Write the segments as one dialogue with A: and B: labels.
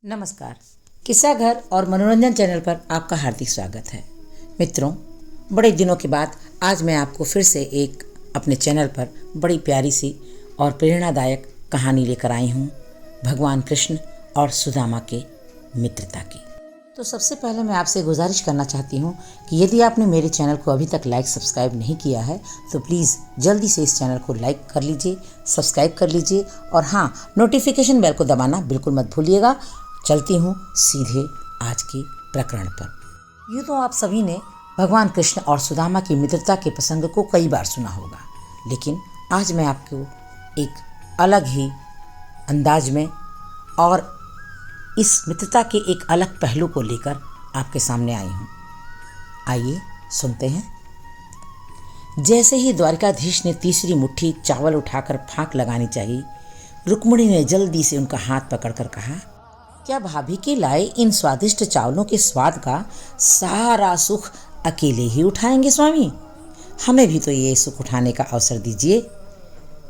A: नमस्कार। किस्सा घर और मनोरंजन चैनल पर आपका हार्दिक स्वागत है। मित्रों, बड़े दिनों के बाद आज मैं आपको फिर से एक अपने चैनल पर बड़ी प्यारी सी और प्रेरणादायक कहानी लेकर आई हूँ, भगवान कृष्ण और सुदामा के मित्रता की। तो सबसे पहले मैं आपसे गुजारिश करना चाहती हूँ कि यदि आपने मेरे चैनल को अभी तक लाइक सब्सक्राइब नहीं किया है तो प्लीज़ जल्दी से इस चैनल को लाइक कर लीजिए, सब्सक्राइब कर लीजिए और हाँ, नोटिफिकेशन बेल को दबाना बिल्कुल मत भूलिएगा। चलती हूँ सीधे आज के प्रकरण पर। यूँ तो आप सभी ने भगवान कृष्ण और सुदामा की मित्रता के प्रसंग को कई बार सुना होगा, लेकिन आज मैं आपको एक अलग ही अंदाज में और इस मित्रता के एक अलग पहलू को लेकर आपके सामने आई हूँ। आइए सुनते हैं। जैसे ही द्वारिकाधीश ने तीसरी मुट्ठी चावल उठाकर फांक लगानी चाहिए, रुक्मिणी ने जल्दी से उनका हाथ पकड़कर कहा, क्या भाभी के लाए इन स्वादिष्ट चावलों के स्वाद का सारा सुख अकेले ही उठाएंगे स्वामी? हमें भी तो ये सुख उठाने का अवसर दीजिए।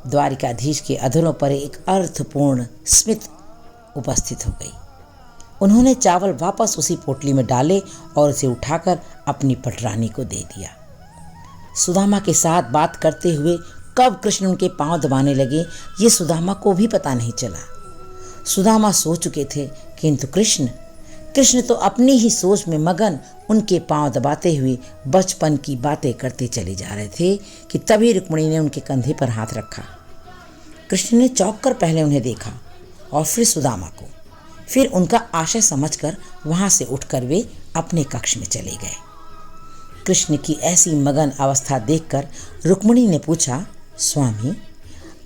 A: द्वारिकाधीश के अधरों पर एक अर्थपूर्ण स्मित उपस्थित हो गई। उन्होंने चावल वापस उसी पोटली में डाले और उसे उठाकर अपनी पटरानी को दे दिया। सुदामा के साथ बात करते हुए कब कृष्ण उनके पांव दबाने लगे, ये सुदामा को भी पता नहीं चला। सुदामा सो चुके थे, किंतु कृष्ण तो अपनी ही सोच में मगन उनके पांव दबाते हुए बचपन की बातें करते चले जा रहे थे कि तभी रुक्मिणी ने उनके कंधे पर हाथ रखा। कृष्ण ने चौंक कर पहले उन्हें देखा और फिर सुदामा को, फिर उनका आशय समझकर वहां से उठकर वे अपने कक्ष में चले गए। कृष्ण की ऐसी मगन अवस्था देखकर रुक्मिणी ने पूछा, स्वामी,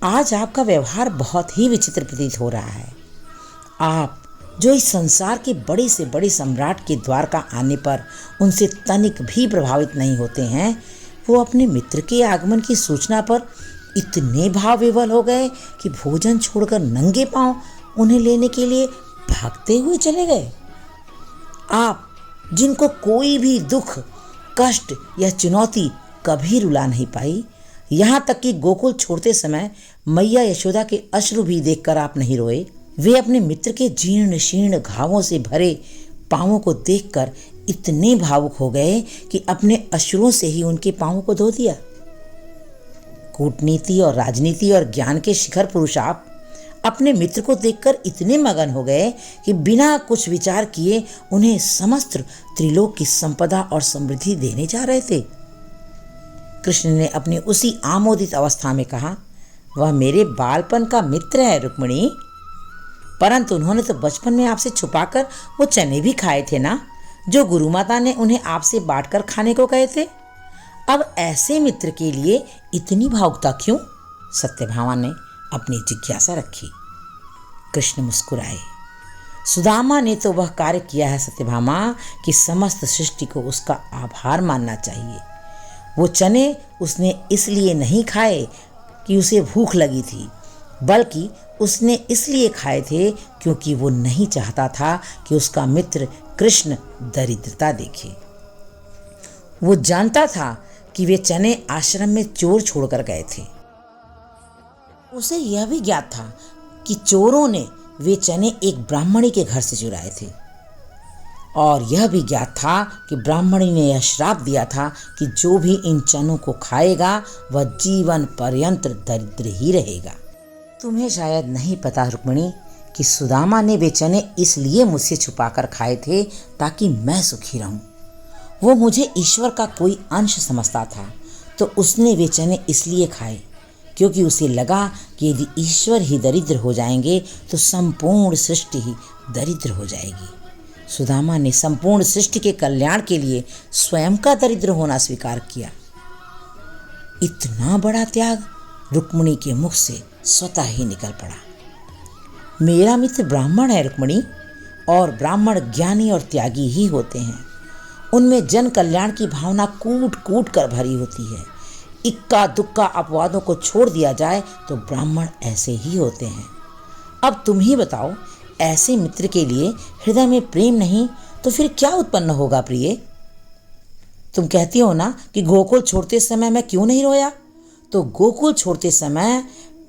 A: आज आपका व्यवहार बहुत ही विचित्र प्रतीत हो रहा है। आप जो इस संसार के बड़े से बड़े सम्राट के द्वार का आने पर उनसे तनिक भी प्रभावित नहीं होते हैं, वो अपने मित्र के आगमन की सूचना पर इतने भाव विवल हो गए कि भोजन छोड़कर नंगे पांव उन्हें लेने के लिए भागते हुए चले गए। आप जिनको कोई भी दुख, कष्ट या चुनौती कभी रुला नहीं पाई, यहाँ तक कि गोकुल छोड़ते समय मैया यशोदा के अश्रु भी देखकर आप नहीं रोए, वे अपने मित्र के जीर्ण शीर्ण घावों से भरे पांवों को देखकर इतने भावुक हो गए कि अपने अश्रुओं से ही उनके पांवों को धो दिया। कूटनीति और राजनीति और ज्ञान के शिखर पुरुष आप अपने मित्र को देखकर इतने मगन हो गए कि बिना कुछ विचार किए उन्हें समस्त त्रिलोक की संपदा और समृद्धि देने जा रहे थे। कृष्ण ने अपनी उसी आमोदित अवस्था में कहा, वह मेरे बालपन का मित्र है रुक्मिणी, परंतु उन्होंने तो बचपन में आपसे छुपाकर वो चने भी खाए थे ना, जो गुरु माता ने उन्हें आपसे बांटकर खाने को कहे थे। अब ऐसे मित्र के लिए इतनी भावुकता क्यों? सत्यभामा ने अपनी जिज्ञासा रखी। कृष्ण मुस्कुराए। सुदामा ने तो वह कार्य किया है सत्यभामा कि समस्त सृष्टि को उसका आभार मानना चाहिए। वो चने उसने इसलिए नहीं खाए कि उसे भूख लगी थी, बल्कि उसने इसलिए खाए थे क्योंकि वो नहीं चाहता था कि उसका मित्र कृष्ण दरिद्रता देखे। वो जानता था कि वे चने आश्रम में चोर छोड़कर गए थे। उसे यह भी ज्ञात था कि चोरों ने वे चने एक ब्राह्मणी के घर से चुराए थे, और यह भी ज्ञात था कि ब्राह्मणी ने यह श्राप दिया था कि जो भी इन चनों को खाएगा वह जीवन पर्यंत दरिद्र ही रहेगा। तुम्हें शायद नहीं पता रुक्मिणी कि सुदामा ने वे चने इसलिए मुझसे छुपाकर खाए थे ताकि मैं सुखी रहूं। वो मुझे ईश्वर का कोई अंश समझता था, तो उसने वे चने इसलिए खाए क्योंकि उसे लगा कि यदि ईश्वर ही दरिद्र हो जाएंगे तो संपूर्ण सृष्टि ही दरिद्र हो जाएगी। सुदामा ने संपूर्ण सृष्टि के कल्याण के लिए स्वयं का दरिद्र होना स्वीकार किया। इतना बड़ा त्याग रुक्मिणी के मुख से स्वतः ही निकल पड़ा। मेरा मित्र ब्राह्मण है रुक्मिणी, और ब्राह्मण ज्ञानी और त्यागी ही होते हैं। उनमें जन कल्याण की भावना कूट कूट कर भरी होती है। इक्का दुक्का अपवादों को छोड़ दिया जाए तो ब्राह्मण ऐसे ही होते हैं। अब तुम ही बताओ, ऐसे मित्र के लिए हृदय में प्रेम नहीं तो फिर क्या उत्पन्न होगा प्रिय? तुम कहती हो ना कि गोकुल छोड़ते समय मैं क्यों नहीं रोया, तो गोकुल छोड़ते समय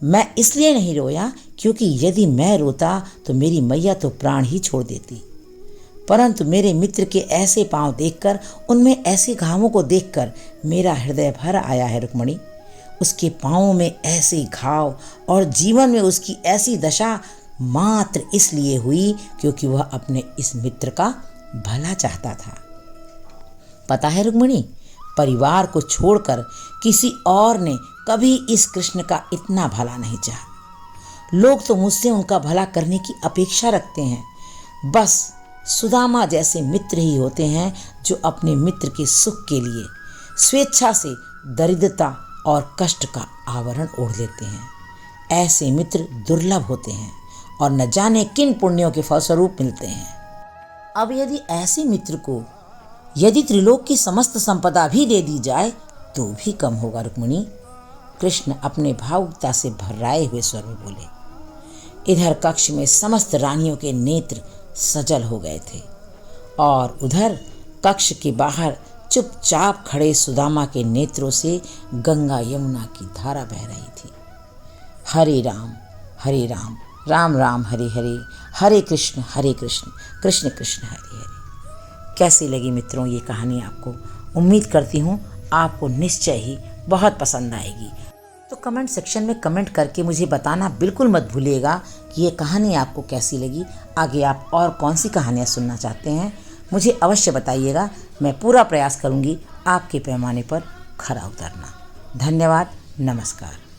A: मैं इसलिए नहीं रोया क्योंकि यदि मैं रोता तो मेरी मैया तो प्राण ही छोड़ देती, परंतु मेरे मित्र के ऐसे पांव देखकर, उनमें ऐसे घावों को देखकर मेरा हृदय भर आया है रुक्मणी। उसके पांवों में ऐसे घाव और जीवन में उसकी ऐसी दशा मात्र इसलिए हुई क्योंकि वह अपने इस मित्र का भला चाहता था। पता है रुक्मणी, परिवार को छोड़कर किसी और ने कभी इस कृष्ण का इतना भला नहीं चाहा। लोग तो मुझसे उनका भला करने की अपेक्षा रखते हैं। बस सुदामा जैसे मित्र ही होते हैं जो अपने मित्र के सुख के लिए स्वेच्छा से दरिद्रता और कष्ट का आवरण ओढ़ लेते हैं। ऐसे मित्र दुर्लभ होते हैं और न जाने किन पुण्यों के फलस्वरूप मिलते हैं। अब यदि ऐसे मित्र को यदि त्रिलोक की समस्त संपदा भी दे दी जाए तो भी कम होगा रुक्मिणी। कृष्ण अपने भावुकता से भर्राए हुए स्वर में बोले। इधर कक्ष में समस्त रानियों के नेत्र सजल हो गए थे और उधर कक्ष के बाहर चुपचाप खड़े सुदामा के नेत्रों से गंगा यमुना की धारा बह रही थी। हरे राम राम राम हरे हरे, हरे कृष्ण कृष्ण कृष्ण हरे हरे। कैसी लगी मित्रों ये कहानी आपको? उम्मीद करती हूँ आपको निश्चय ही बहुत पसंद आएगी। तो कमेंट सेक्शन में कमेंट करके मुझे बताना बिल्कुल मत भूलिएगा कि ये कहानी आपको कैसी लगी। आगे आप और कौन सी कहानियाँ सुनना चाहते हैं मुझे अवश्य बताइएगा। मैं पूरा प्रयास करूँगी आपके पैमाने पर खरा उतरना। धन्यवाद, नमस्कार।